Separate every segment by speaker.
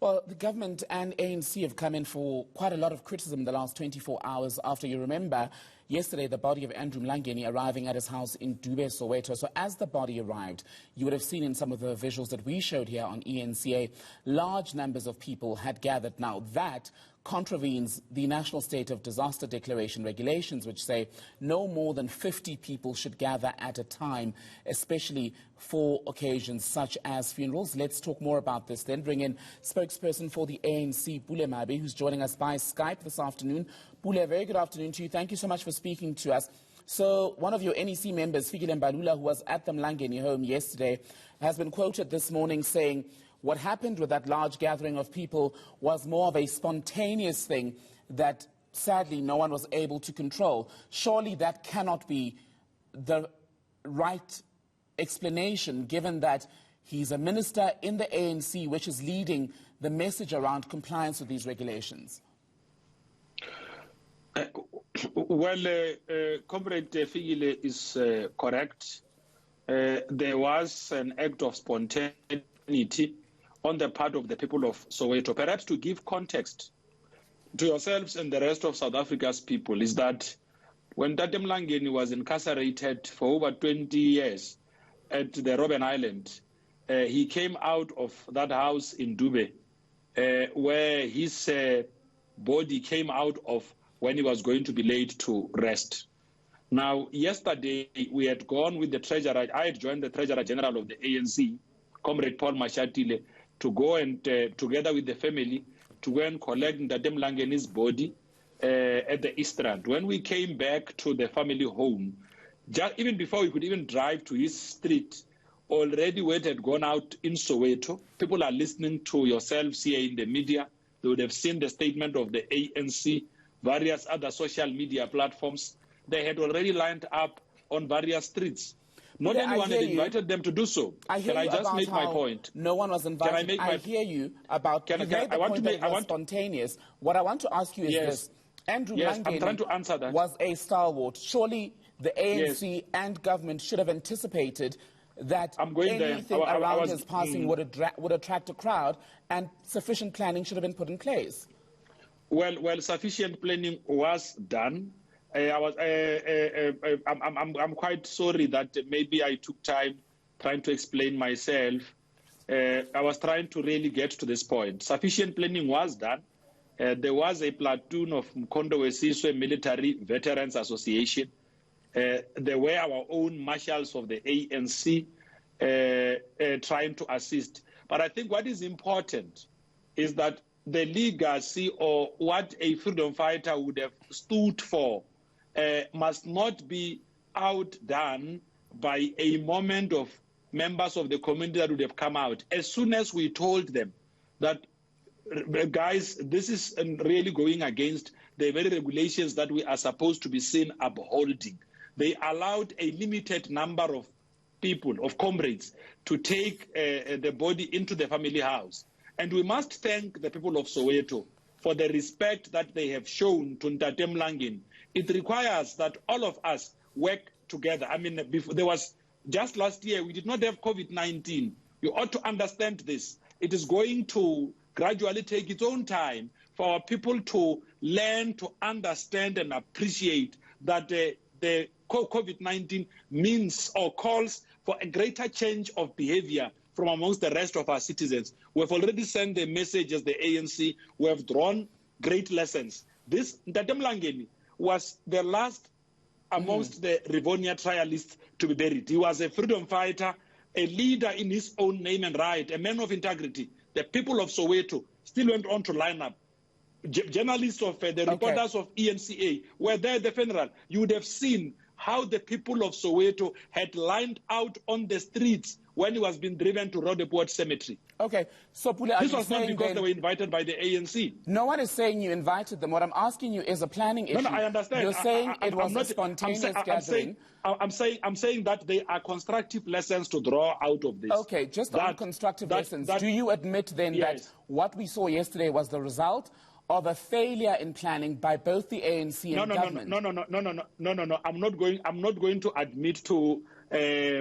Speaker 1: Well, the government and ANC have come in for quite a lot of criticism the last 24 hours after, you remember, yesterday the body of Andrew Mlangeni arriving at his house in Dube, Soweto. So as the body arrived, you would have seen in some of the visuals that we showed here on ENCA, large numbers of people had gathered. Now that contravenes the National State of Disaster Declaration regulations, which say no more than 50 people should gather at a time, especially for occasions such as funerals. Let's talk more about this then. Bring in spokesperson for the ANC, Pule Mabi, who's joining us by Skype this afternoon. Pule, very good afternoon to you. Thank you so much for speaking to us. So one of your NEC members, Fikile Mbalula, who was at the Mlangeni home yesterday, has been quoted this morning saying what happened with that large gathering of people was more of a spontaneous thing that sadly no one was able to control. Surely that cannot be the right explanation, given that he's a minister in the ANC, which is leading the message around compliance with these regulations.
Speaker 2: Comrade Fikile is correct. There was an act of spontaneity on the part of the people of Soweto. Perhaps to give context to yourselves and the rest of South Africa's people is that when Tate Mlangeni was incarcerated for over 20 years at the Robben Island, he came out of that house in Dube, where his body came out of when he was going to be laid to rest. Now, yesterday, we had gone with the Treasurer. I had joined the Treasurer General of the ANC, Comrade Paul Mashatile, to go and, together with the family, to go and collect Tate Mlangeni's body at the East Rand. When we came back to the family home, just even before we could even drive to his street, already word had gone out in Soweto. People are listening to yourselves here in the media. They would have seen the statement of the ANC, various other social media platforms. They had already lined up on various streets. Not anyone had invited them to do so. Can I just make my point?
Speaker 1: No one was invited.
Speaker 2: Can I make
Speaker 1: I hear you about you made the point that it was spontaneous. What I want to ask you is this. Andrew Mlangeni was a stalwart. Surely the ANC and government should have anticipated that anything around his passing would attract a crowd, and sufficient planning should have been put in place.
Speaker 2: Well, sufficient planning was done. I'm quite sorry that maybe I took time trying to explain myself. I was trying to really get to this point. Sufficient planning was done. There was a platoon of Mkondo Wesiswe Military Veterans Association. There were our own marshals of the ANC trying to assist. But I think what is important is that the legacy or what a freedom fighter would have stood for must not be outdone by a moment of members of the community that would have come out. As soon as we told them that, guys, this is really going against the very regulations that we are supposed to be seen upholding, they allowed a limited number of people, of comrades, to take the body into the family house. And we must thank the people of Soweto for the respect that they have shown to Tate Mlangeni. It requires that all of us work together. I mean, there was just last year, we did not have COVID-19. You ought to understand this. It is going to gradually take its own time for our people to learn, to understand and appreciate that the COVID-19 means or calls for a greater change of behavior from amongst the rest of our citizens. We have already sent the message as the ANC. We have drawn great lessons. This Tate Mlangeni was the last amongst the Rivonia trialists to be buried. He was a freedom fighter, a leader in his own name and right, a man of integrity. The people of Soweto still went on to line up. Journalists of the reporters of ENCA were there at the funeral. You would have seen how the people of Soweto had lined out on the streets when he was being driven to Rodeport Cemetery.
Speaker 1: Okay, so Pule,
Speaker 2: this was not because they were invited by the ANC.
Speaker 1: No one is saying you invited them. What I'm asking you is a planning issue.
Speaker 2: No, I understand.
Speaker 1: You're saying it was a spontaneous gathering.
Speaker 2: I'm saying that there are constructive lessons to draw out of this.
Speaker 1: Okay, just on constructive lessons, do you admit then that what we saw yesterday was the result of a failure in planning by both the ANC and government?
Speaker 2: No. I'm not going to admit to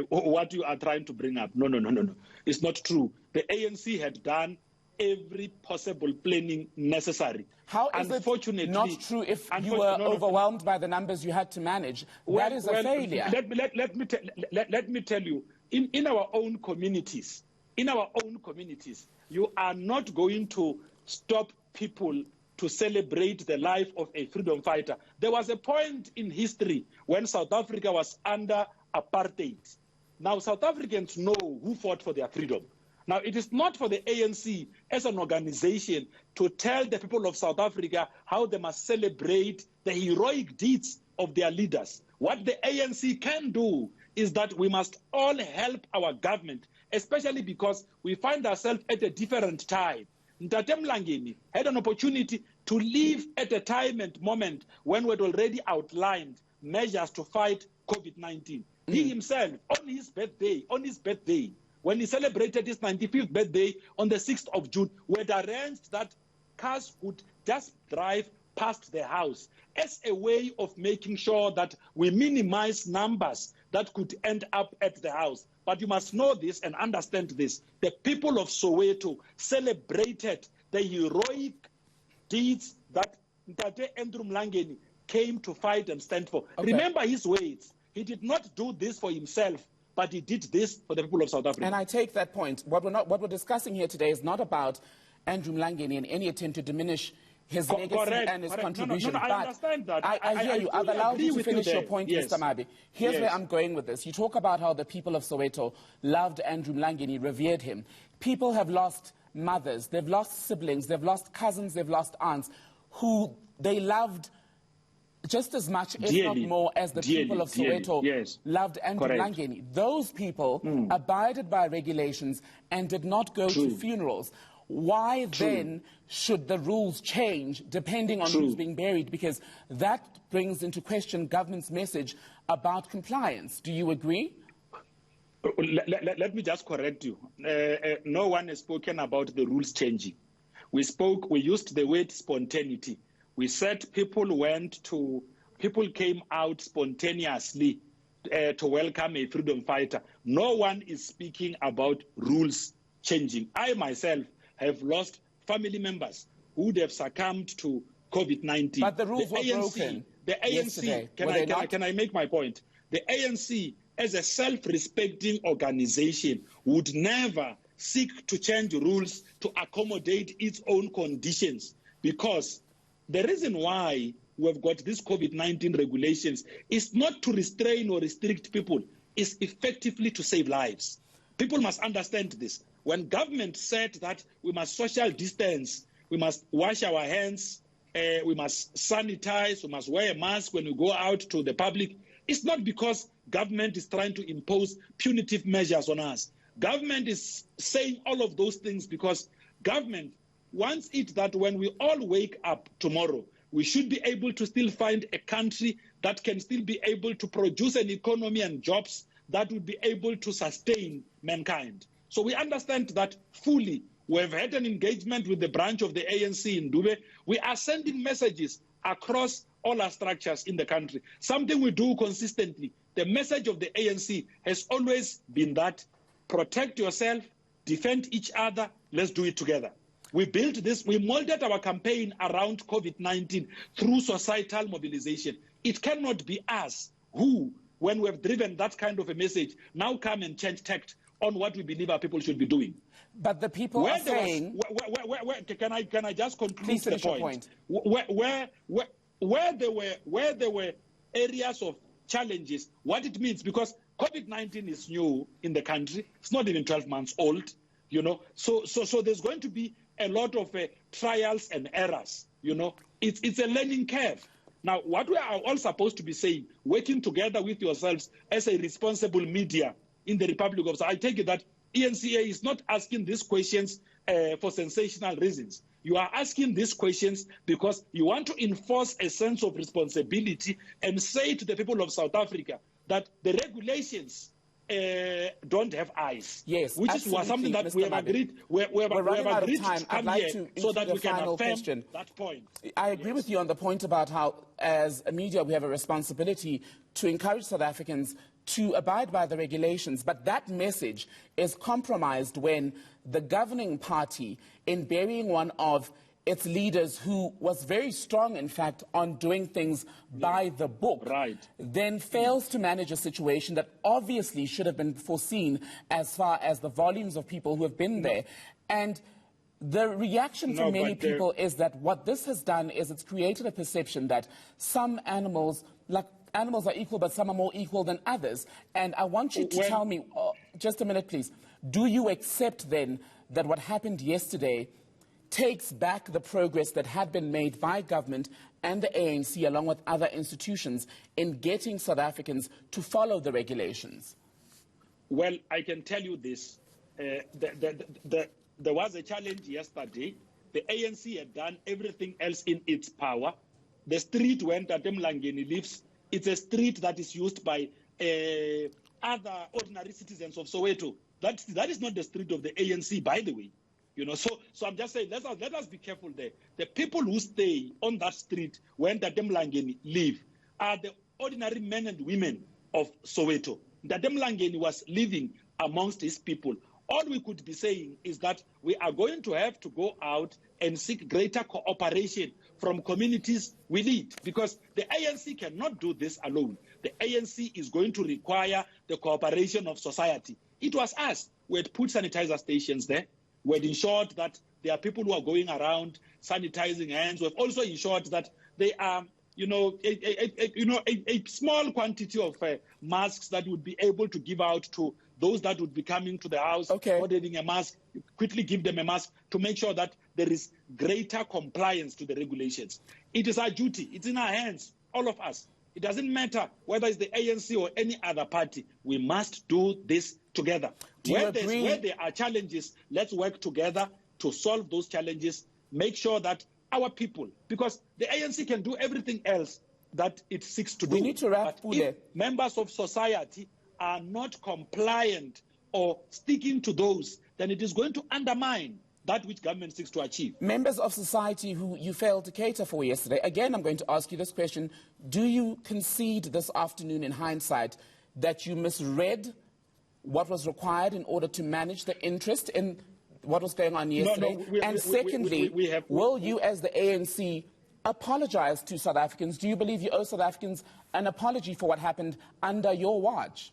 Speaker 2: what you are trying to bring up. No. It's not true. The ANC had done every possible planning necessary.
Speaker 1: How is it not true if you were overwhelmed by the numbers you had to manage? That is a failure.
Speaker 2: Let me tell you, in our own communities, you are not going to stop people to celebrate the life of a freedom fighter. There was a point in history when South Africa was under apartheid. Now, South Africans know who fought for their freedom. Now, it is not for the ANC as an organization to tell the people of South Africa how they must celebrate the heroic deeds of their leaders. What the ANC can do is that we must all help our government, especially because we find ourselves at a different time. Andrew Mlangeni had an opportunity to live at a time and moment when we had already outlined measures to fight COVID-19. He himself, on his birthday, when he celebrated his 95th birthday on the 6th of June, we had arranged that cars would just drive past the house as a way of making sure that we minimize numbers that could end up at the house. But you must know this and understand this. The people of Soweto celebrated the heroic deeds that Andrew Mlangeni came to fight and stand for. Okay. Remember his words. He did not do this for himself, but he did this for the people of South Africa.
Speaker 1: And I take that point. What we're discussing here today is not about Andrew Mlangeni and any attempt to diminish his legacy and his contribution.
Speaker 2: No, I understand that.
Speaker 1: I hear you. I've allowed you to finish your point, yes. Mr. Mabi. Here's where I'm going with this. You talk about how the people of Soweto loved Andrew Mlangeni, revered him. People have lost mothers, they've lost siblings, they've lost cousins, they've lost aunts, who they loved just as much, if not more, as the people of Soweto loved Andrew Mlangeni. Those people abided by regulations and did not go to funerals. Why then should the rules change depending on who's being buried? Because that brings into question government's message about compliance. Do you agree?
Speaker 2: Let me just correct you. No one has spoken about the rules changing. We used the word spontaneity. We said people came out spontaneously to welcome a freedom fighter. No one is speaking about rules changing. I myself have lost family members who would have succumbed to COVID-19.
Speaker 1: But the rules were broken.
Speaker 2: The ANC, can I make my point? The ANC, as a self-respecting organization, would never seek to change rules to accommodate its own conditions, because the reason why we've got these COVID-19 regulations is not to restrain or restrict people, it's effectively to save lives. People must understand this. When government said that we must social distance, we must wash our hands, we must sanitize, we must wear a mask when we go out to the public, it's not because government is trying to impose punitive measures on us. Government is saying all of those things because government wants it that when we all wake up tomorrow, we should be able to still find a country that can still be able to produce an economy and jobs that would be able to sustain mankind. So we understand that fully. We have had an engagement with the branch of the ANC in Dube. We are sending messages across all our structures in the country, something we do consistently. The message of the ANC has always been that protect yourself, defend each other, let's do it together. We built this, we molded our campaign around COVID-19 through societal mobilization. It cannot be us who, when we have driven that kind of a message, now come and change tact on what we believe our people should be doing.
Speaker 1: But the people are saying...
Speaker 2: Can I just conclude
Speaker 1: Please
Speaker 2: the
Speaker 1: finish your point?
Speaker 2: Where there were areas of challenges, what it means, because COVID-19 is new in the country, it's not even 12 months old, you know, so there's going to be a lot of trials and errors, you know. It's a learning curve. Now, what we are all supposed to be saying, working together with yourselves as a responsible media in the Republic of South Africa, I take it that ENCA is not asking these questions for sensational reasons. You are asking these questions because you want to enforce a sense of responsibility and say to the people of South Africa that the regulations don't have eyes.
Speaker 1: Yes,
Speaker 2: which is something that we have agreed. We have agreed to come here so that we can affirm that point.
Speaker 1: I agree with you on the point about how, as a media, we have a responsibility to encourage South Africans to abide by the regulations, but that message is compromised when the governing party, in burying one of its leaders who was very strong, in fact, on doing things by the book, then fails to manage a situation that obviously should have been foreseen as far as the volumes of people who have been there. And the reaction from many people is that what this has done is it's created a perception that some animals, like animals are equal, but some are more equal than others. And I want you to tell me, just a minute, please, do you accept then that what happened yesterday takes back the progress that had been made by government and the ANC, along with other institutions, in getting South Africans to follow the regulations?
Speaker 2: Well, I can tell you this. There was a challenge yesterday. The ANC had done everything else in its power. The street where Andrew Mlangeni lives, it's a street that is used by other ordinary citizens of Soweto. That is not the street of the ANC, by the way. You know, so I'm just saying, let us be careful there. The people who stay on that street where Andrew Mlangeni live are the ordinary men and women of Soweto. Andrew Mlangeni was living amongst his people. All we could be saying is that we are going to have to go out and seek greater cooperation from communities we lead, because the ANC cannot do this alone. The ANC is going to require the cooperation of society. It was us who had put sanitizer stations there. We had ensured that there are people who are going around sanitizing hands. We've also ensured that they are, a small quantity of masks that would be able to give out to those that would be coming to the house, ordering a mask, quickly give them a mask to make sure that there is greater compliance to the regulations. It is our duty. It's in our hands, all of us. It doesn't matter whether it's the ANC or any other party. We must do this together. Where there are challenges, let's work together to solve those challenges, make sure that our people, because the ANC can do everything else that it seeks to do.
Speaker 1: We need to wrap,
Speaker 2: but if members of society are not compliant or sticking to those, then it is going to undermine that which government seeks to achieve.
Speaker 1: Members of society who you failed to cater for yesterday, again, I'm going to ask you this question. Do you concede this afternoon in hindsight that you misread what was required in order to manage the interest in what was going on yesterday? And secondly, will you as the ANC apologize to South Africans? Do you believe you owe South Africans an apology for what happened under your watch?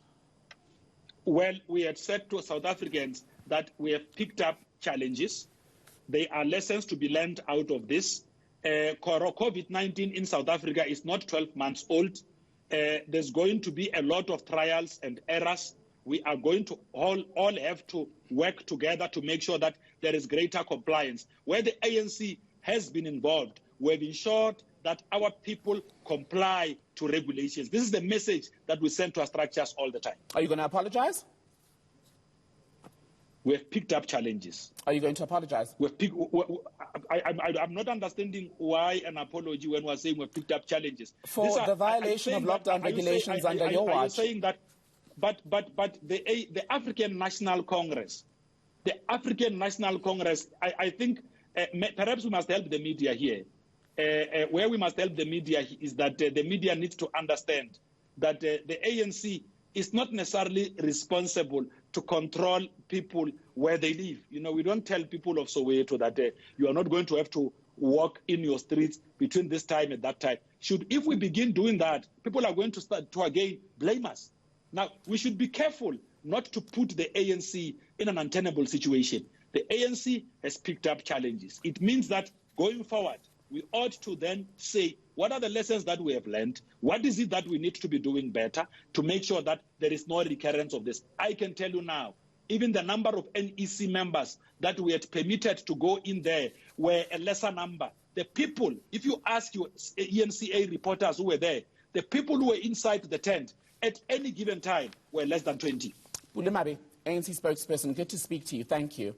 Speaker 2: Well, we had said to South Africans that we have picked up challenges. There are lessons to be learned out of this. COVID-19 in South Africa is not 12 months old. There's going to be a lot of trials and errors. We are going to all have to work together to make sure that there is greater compliance. Where the ANC has been involved, we've ensured that our people comply to regulations. This is the message that we send to our structures all the time.
Speaker 1: Are you going to apologize?
Speaker 2: We have picked up challenges.
Speaker 1: Are you going to apologize?
Speaker 2: I'm not understanding why an apology when we're saying we've picked up challenges.
Speaker 1: For the violation of lockdown regulations under your watch.
Speaker 2: Are you saying that? But the African National Congress, I think perhaps we must help the media here. Where we must help the media is that the media needs to understand that the ANC is not necessarily responsible to control people where they live. You know, we don't tell people of Soweto that you are not going to have to walk in your streets between this time and that time. If we begin doing that, people are going to start to again blame us. Now, we should be careful not to put the ANC in an untenable situation. The ANC has picked up challenges. It means that going forward, we ought to then say, what are the lessons that we have learned? What is it that we need to be doing better to make sure that there is no recurrence of this? I can tell you now, even the number of NEC members that we had permitted to go in there were a lesser number. The people, if you ask your ENCA reporters who were there, the people who were inside the tent at any given time were less than 20.
Speaker 1: Ulimabe, ANC spokesperson, good to speak to you. Thank you.